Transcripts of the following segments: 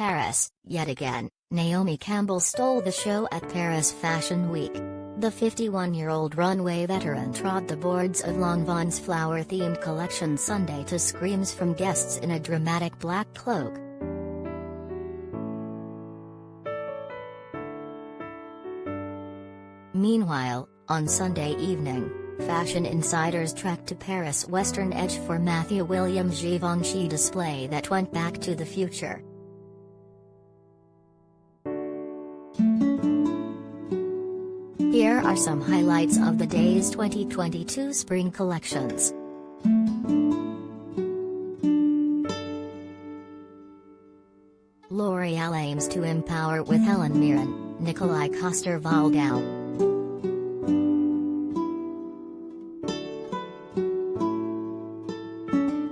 Paris. Yet again, Naomi Campbell stole the show at Paris Fashion Week. The 51-year-old runway veteran trod the boards of Lanvin's flower-themed collection Sunday to screams from guests in a dramatic black cloak. Meanwhile, on Sunday evening, fashion insiders trekked to Paris' Western Edge for Matthew Williams' Givenchy display that went back to the future. Here are some highlights of the day's 2022 spring collections. L'Oréal aims to empower with Helen Mirren, Nikolai Coster-Waldau.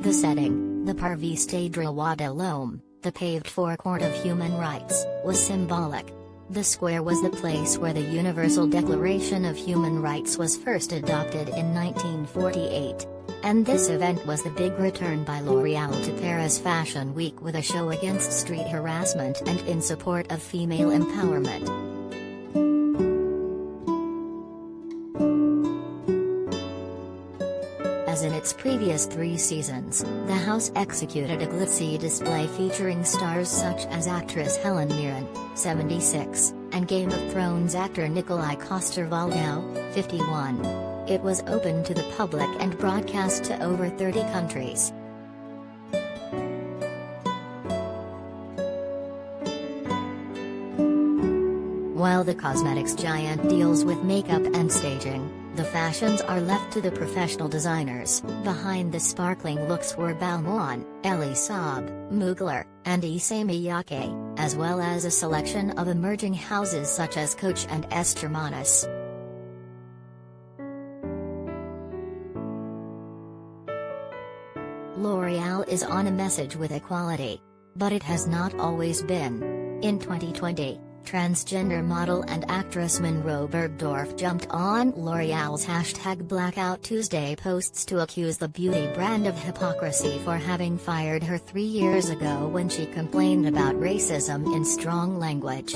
The setting, the Parvis des Droits de l'Homme, the paved forecourt of human rights, was symbolic. The square was the place where the Universal Declaration of Human Rights was first adopted in 1948. And this event was the big return by L'Oréal to Paris Fashion Week with a show against street harassment and in support of female empowerment. As in its previous 3 seasons, the house executed a glitzy display featuring stars such as actress Helen Mirren, 76, and Game of Thrones actor Nikolai Coster-Waldau, 51. It was open to the public and broadcast to over 30 countries. While the cosmetics giant deals with makeup and staging, the fashions are left to the professional designers. Behind the sparkling looks were Balmain, Elie Saab, Mugler, and Issey Miyake, as well as a selection of emerging houses such as Coach and Esther Manis. L'Oréal is on a message with equality. But it has not always been. In 2020, transgender model and actress Monroe Bergdorf jumped on L'Oréal's #BlackoutTuesday posts to accuse the beauty brand of hypocrisy for having fired her 3 years ago when she complained about racism in strong language.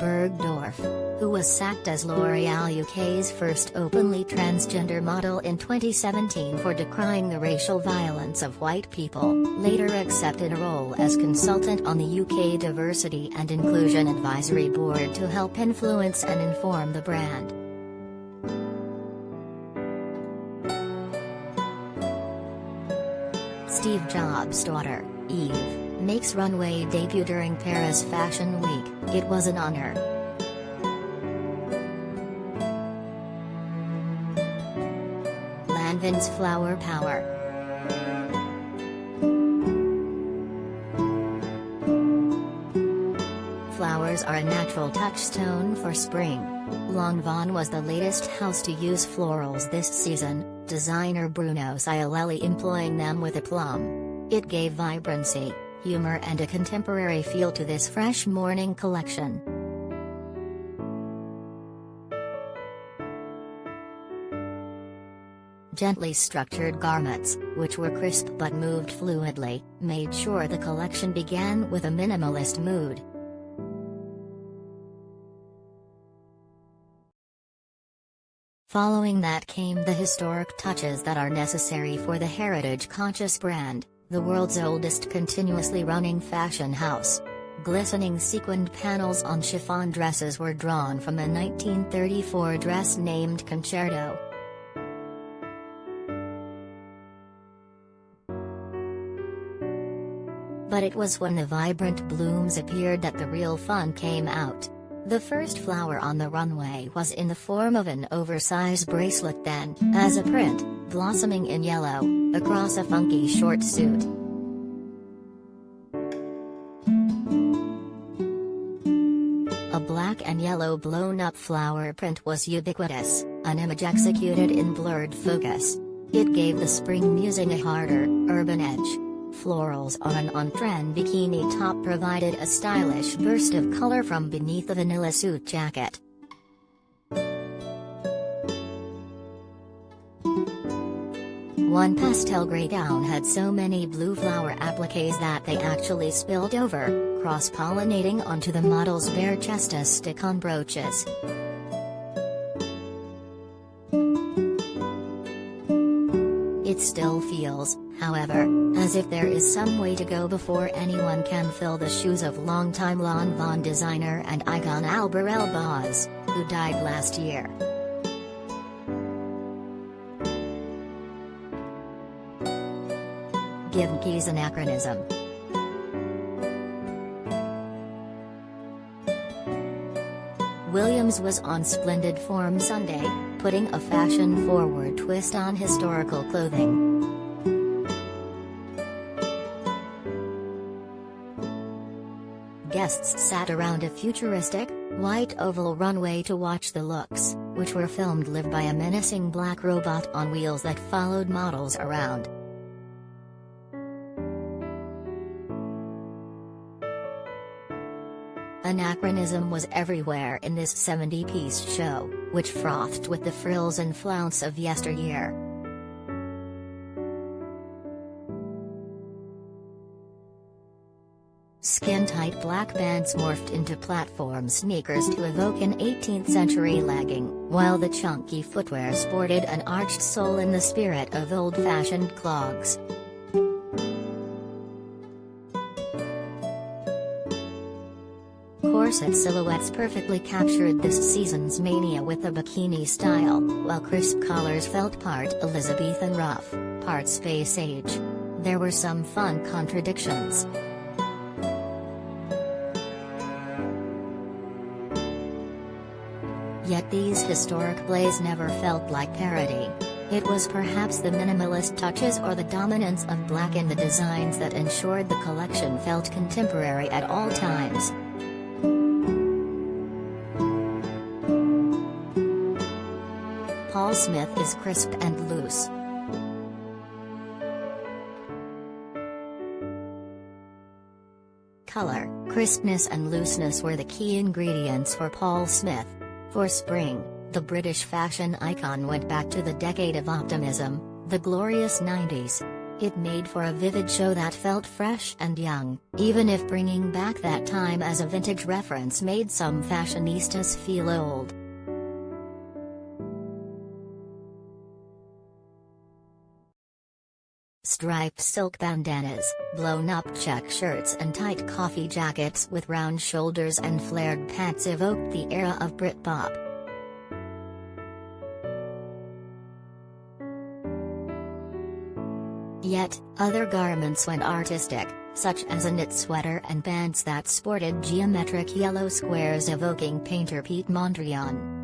Bergdorf, who was sacked as L'Oréal UK's first openly transgender model in 2017 for decrying the racial violence of white people, later accepted a role as consultant on the UK Diversity and Inclusion Advisory Board to help influence and inform the brand. Steve Jobs' daughter, Eve, makes runway debut during Paris Fashion Week. It was an honor. Lanvin's Flower Power. Flowers are a natural touchstone for spring. Lanvin was the latest house to use florals this season, designer Bruno Cialelli employing them with aplomb. It gave vibrancy, humor and a contemporary feel to this fresh morning collection. Gently structured garments, which were crisp but moved fluidly, made sure the collection began with a minimalist mood. Following that came the historic touches that are necessary for the heritage-conscious brand, the world's oldest continuously running fashion house. Glistening sequined panels on chiffon dresses were drawn from a 1934 dress named Concerto. But it was when the vibrant blooms appeared that the real fun came out. The first flower on the runway was in the form of an oversized bracelet, then, as a print, blossoming in yellow, across a funky short suit. A black and yellow blown-up flower print was ubiquitous, an image executed in blurred focus. It gave the spring musing a harder, urban edge. Florals on an on-trend bikini top provided a stylish burst of color from beneath the vanilla suit jacket. One pastel gray gown had so many blue flower appliques that they actually spilled over, cross-pollinating onto the model's bare chest as stick-on brooches. It still feels, however, as if there is some way to go before anyone can fill the shoes of longtime Lanvin designer and icon Albert Elbaz, who died last year. Givenchy's anachronism. Williams was on splendid form Sunday, putting a fashion-forward twist on historical clothing. Guests sat around a futuristic, white oval runway to watch the looks, which were filmed live by a menacing black robot on wheels that followed models around. Anachronism was everywhere in this 70-piece show, which frothed with the frills and flounce of yesteryear. Skin-tight black bands morphed into platform sneakers to evoke an 18th-century legging, while the chunky footwear sported an arched sole in the spirit of old-fashioned clogs. Corset silhouettes perfectly captured this season's mania with a bikini style, while crisp collars felt part Elizabethan rough, part space age. There were some fun contradictions. Yet these historic plays never felt like parody. It was perhaps the minimalist touches or the dominance of black in the designs that ensured the collection felt contemporary at all times. Paul Smith is crisp and loose. Color, crispness and looseness were the key ingredients for Paul Smith. For spring, the British fashion icon went back to the decade of optimism, the glorious 90s. It made for a vivid show that felt fresh and young, even if bringing back that time as a vintage reference made some fashionistas feel old. Striped silk bandanas, blown-up check shirts and tight coffee jackets with round shoulders and flared pants evoked the era of Britpop. Yet, other garments went artistic, such as a knit sweater and pants that sported geometric yellow squares evoking painter Pete Mondrian.